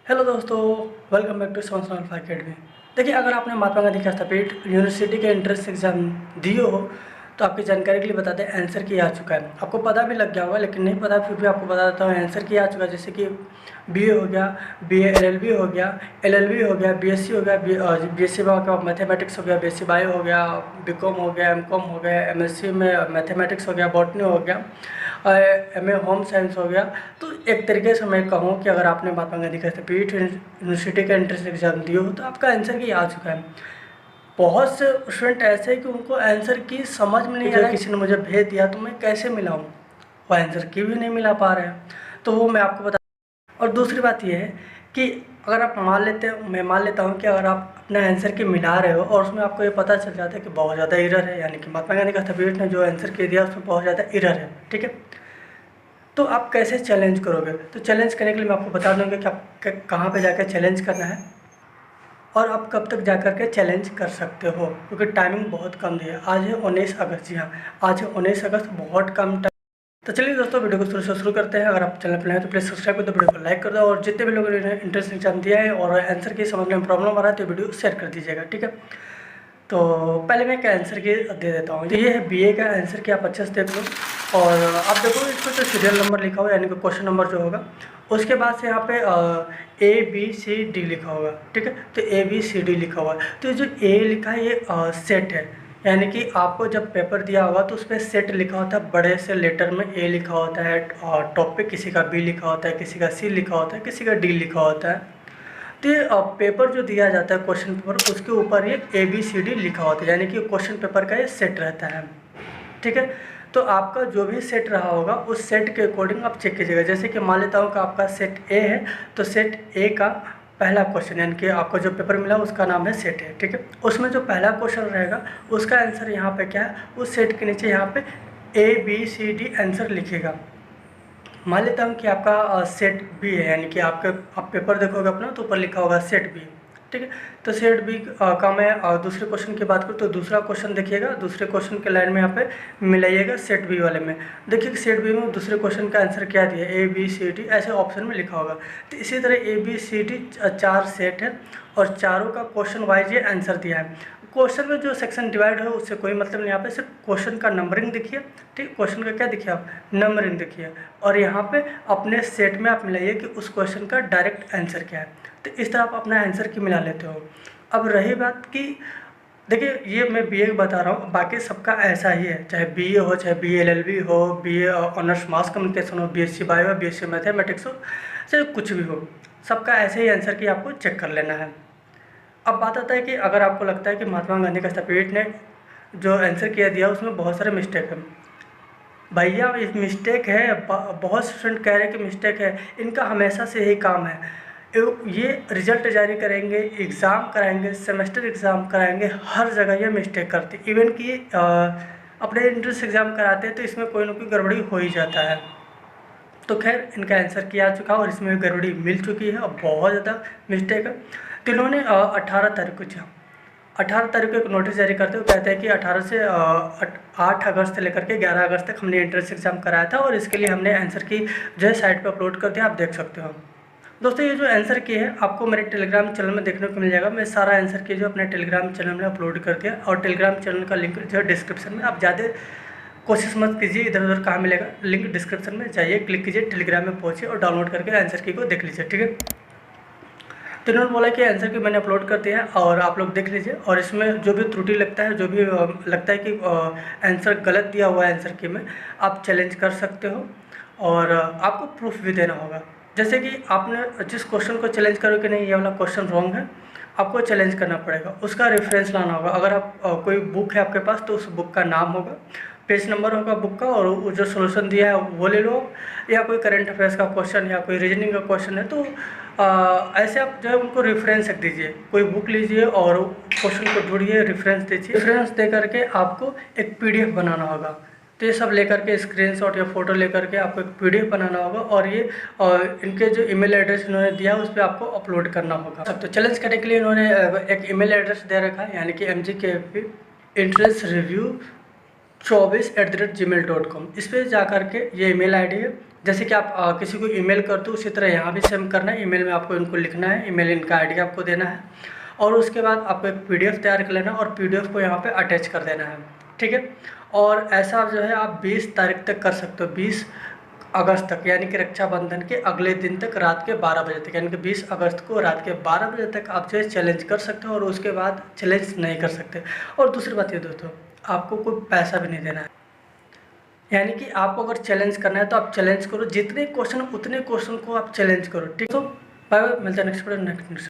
Hello दोस्तों, welcome back to sons alpha academy. देखिए, अगर आपने महात्मा गांधी हस्तपेट यूनिवर्सिटी के एंट्रेंस एग्ज़ाम दिए हो तो आपकी जानकारी के लिए बता दें, आंसर की आ चुका है। आपको पता भी लग गया होगा, लेकिन नहीं पता फिर भी आपको बता देता हूँ, आंसर की आ चुका है। जैसे कि बीए हो गया, बीए एलएलबी हो गया, एलएलबी हो गया, बीएससी हो गया, बीएससी में मैथमेटिक्स हो गया, बीएससी बायो हो गया, बीकॉम हो गया, एमकॉम हो गया, एमएससी में मैथमेटिक्स हो गया, बॉटनी हो गया, एमए होम साइंस हो गया। तो एक तरीके से मैं कहूँ कि अगर आपने महात्मा गांधी का पीट यूनिवर्सिटी का एंट्रेंस एग्जाम दिए हो तो आपका आंसर की आ चुका है। बहुत से स्टूडेंट ऐसे हैं कि उनको आंसर की समझ में नहीं आ रहा है, किसी ने मुझे भेज दिया तो मैं कैसे मिलाऊँ, वो आंसर की भी नहीं मिला पा रहे हैं। तो वो मैं आपको बता। और दूसरी बात ये है कि अगर आप मैं मान लेता हूँ कि अगर आप अपना आंसर की मिला रहे हो और उसमें आपको ये पता चल जाता है कि बहुत ज़्यादा एरर है, यानी कि महात्मा गांधी का हस्तपेट ने जो आंसर की दिया उसमें बहुत ज़्यादा एरर है, ठीक है, तो आप कैसे चैलेंज करोगे। तो चैलेंज करने के लिए मैं आपको बता दूंगा कि आप कहाँ पे जाकर चैलेंज करना है और आप कब तक जाकर के चैलेंज कर सकते हो, क्योंकि टाइमिंग बहुत कम दी है। आज है 19 अगस्त, जी हाँ, आज है 19 अगस्त, बहुत कम टाइम। तो चलिए दोस्तों, वीडियो को शुरू करते हैं। अगर आप चैनल पर नए हैं तो प्लीज़ सब्सक्राइब कर दो, वीडियो को लाइक कर दो, और जितने भी लोगों ने इंट्रेंस एग्जाम दिया है और आंसर की समझने में प्रॉब्लम आ रहा है तो वीडियो शेयर कर दीजिएगा, ठीक है। तो पहले मैं क्या आंसर की दे देता हूँ। ये है बीए का आंसर की, आप अच्छे से देख लो और आप देखो इसमें जो सीरियल नंबर लिखा हुआ है, यानी कि क्वेश्चन नंबर जो होगा उसके बाद से यहाँ पे ABCD लिखा होगा, ठीक है। तो ABCD लिखा हुआ है, तो जो ए लिखा है ये सेट है, यानी कि आपको जब पेपर दिया होगा तो उस पर सेट लिखा होता है, बड़े से लेटर में ए लिखा होता है, और टॉप पे किसी का बी लिखा होता है, किसी का सी लिखा होता है, किसी का डी लिखा होता है। तो ये पेपर जो दिया जाता है क्वेश्चन पेपर, उसके ऊपर ये ABCD लिखा होता है, यानी कि क्वेश्चन पेपर का ये सेट रहता है, ठीक है। तो आपका जो भी सेट रहा होगा उस सेट के अकॉर्डिंग आप चेक कीजिएगा। जैसे कि मान लेता हूँ कि आपका सेट ए है, तो सेट ए का पहला क्वेश्चन, यानी कि आपको जो पेपर मिला उसका नाम है सेट है, ठीक है। उसमें जो पहला क्वेश्चन रहेगा उसका आंसर यहाँ पे क्या है, उस सेट के नीचे यहाँ पे ABCD आंसर लिखेगा। मान लेता हूँ कि आपका सेट बी है, यानी कि आप पेपर देखोगे अपना तो ऊपर लिखा होगा सेट बी, ठीक है। तो सेट बी का मैं दूसरे क्वेश्चन की बात करूँ तो दूसरा क्वेश्चन देखिएगा, दूसरे क्वेश्चन के लाइन में यहाँ पे मिलाइएगा सेट बी वाले में। देखिए कि सेट बी में दूसरे क्वेश्चन का आंसर क्या दिया है, ABCD ऐसे ऑप्शन में लिखा होगा। तो इसी तरह ABCD 4 सेट है और चारों का क्वेश्चन वाइज ये आंसर दिया है। क्वेश्चन में जो सेक्शन डिवाइड है उससे कोई मतलब नहीं, यहाँ पे सिर्फ क्वेश्चन का नंबरिंग देखिए, ठीक। क्वेश्चन का क्या देखिए, आप नंबरिंग देखिए, और यहाँ पे अपने सेट में आप मिलाइए कि उस क्वेश्चन का डायरेक्ट आंसर क्या है। तो इस तरह आप अपना आंसर की मिला लेते हो। अब रही बात कि देखिए, ये मैं बीए बता रहा हूँ, बाकी सबका ऐसा ही है, चाहे बीए हो, चाहे BA LLB हो, BA ऑनर्स मास कम्युनिकेशन हो, BSc बायो, BSc मैथमेटिक्स हो, चाहे कुछ भी हो, सबका ऐसे ही आंसर की आपको चेक कर लेना है। अब बात आता है कि अगर आपको लगता है कि महात्मा गांधी का हस्तपेट ने जो आंसर किया दिया उसमें बहुत सारे मिस्टेक है, भैया इस मिस्टेक है, बहुत स्टूडेंट कह रहे हैं कि मिस्टेक है, इनका हमेशा से यही काम है। ये रिजल्ट जारी करेंगे, एग्ज़ाम कराएंगे, सेमेस्टर एग्ज़ाम कराएंगे, हर जगह ये मिस्टेक करते, इवन कि अपने एंट्रेंस एग्ज़ाम कराते हैं तो इसमें कोई ना कोई गड़बड़ी हो ही जाता है। तो खैर, इनका आंसर किया चुका और इसमें गड़बड़ी मिल चुकी है और बहुत ज़्यादा मिस्टेक है। तो इन्होंने 18 तारीख को 18 तारीख को एक नोटिस जारी करते हुए कहते हैं कि 8 अगस्त से लेकर के 11 अगस्त तक हमने एंट्रेंस एग्ज़ाम कराया था और इसके लिए हमने आंसर की जो है साइट पर अपलोड कर दिया, आप देख सकते हो। दोस्तों, ये जो आंसर की है आपको मेरे टेलीग्राम चैनल में देखने को मिल जाएगा। मैं सारा आंसर की जो अपने टेलीग्राम चैनल में अपलोड कर दिया, और टेलीग्राम चैनल का लिंक जो है डिस्क्रिप्शन में। आप ज़्यादा कोशिश मत कीजिए इधर उधर कहाँ मिलेगा, लिंक डिस्क्रिप्शन में जाइए, क्लिक कीजिए, टेलीग्राम में पहुँचिए और डाउनलोड करके आंसर की को देख लीजिए, ठीक है। तो इन्होंने बोला कि आंसर की मैंने अपलोड कर दिया है और आप लोग देख लीजिए, और इसमें जो भी त्रुटि लगता है, जो भी लगता है कि आंसर गलत दिया हुआ है आंसर की में, आप चैलेंज कर सकते हो और आपको प्रूफ भी देना होगा। जैसे कि आपने जिस क्वेश्चन को चैलेंज करो कि नहीं ये वाला क्वेश्चन रॉन्ग है, आपको चैलेंज करना पड़ेगा, उसका रेफरेंस लाना होगा। अगर आप कोई बुक है आपके पास तो उस बुक का नाम होगा, पेज नंबर होगा बुक का, और वो जो सोल्यूशन दिया है वो ले लो, या कोई करंट अफेयर्स का क्वेश्चन या कोई रीजनिंग का क्वेश्चन है तो ऐसे आप जो है उनको रेफरेंस रख दीजिए, कोई बुक लीजिए और क्वेश्चन को ढूंढिए, रेफरेंस दीजिए, रेफरेंस दे करके आपको एक PDF बनाना होगा। तो ये सब लेकर के स्क्रीनशॉट या फोटो लेकर के आपको एक PDF बनाना होगा और ये इनके जो ईमेल एड्रेस इन्होंने दिया है उस पर आपको अपलोड करना होगा। तो चैलेंज करने के लिए इन्होंने एक ईमेल एड्रेस दे रखा है, यानी कि MGKFP entrance review 24@gmail.com। इस पर जा कर के ये ईमेल ID है, जैसे कि आप किसी को ईमेल कर दो, उसी तरह यहाँ भी सेम करना है। ईमेल में आपको इनको लिखना है, ईमेल इनका आईडी आपको देना है और उसके बाद आपको एक पीडीएफ तैयार कर लेना और पीडीएफ को यहाँ पे अटैच कर देना है, ठीक है। और ऐसा जो है आप 20 तारीख तक कर सकते हो, 20 अगस्त तक, यानी कि रक्षाबंधन के अगले दिन तक रात के 12 बजे तक, यानी कि 20 अगस्त को रात के 12 बजे तक आप जो है चैलेंज कर सकते हो और उसके बाद चैलेंज नहीं कर सकते। और दूसरी बात ये दोस्तों, आपको कोई पैसा भी नहीं देना है, यानी कि आपको अगर चैलेंज करना है तो आप चैलेंज करो, जितने क्वेश्चन उतने क्वेश्चन को आप चैलेंज करो, ठीक है। तो बाय बाय, मिलते हैं नेक्स्ट वीडियो नेक्स्ट।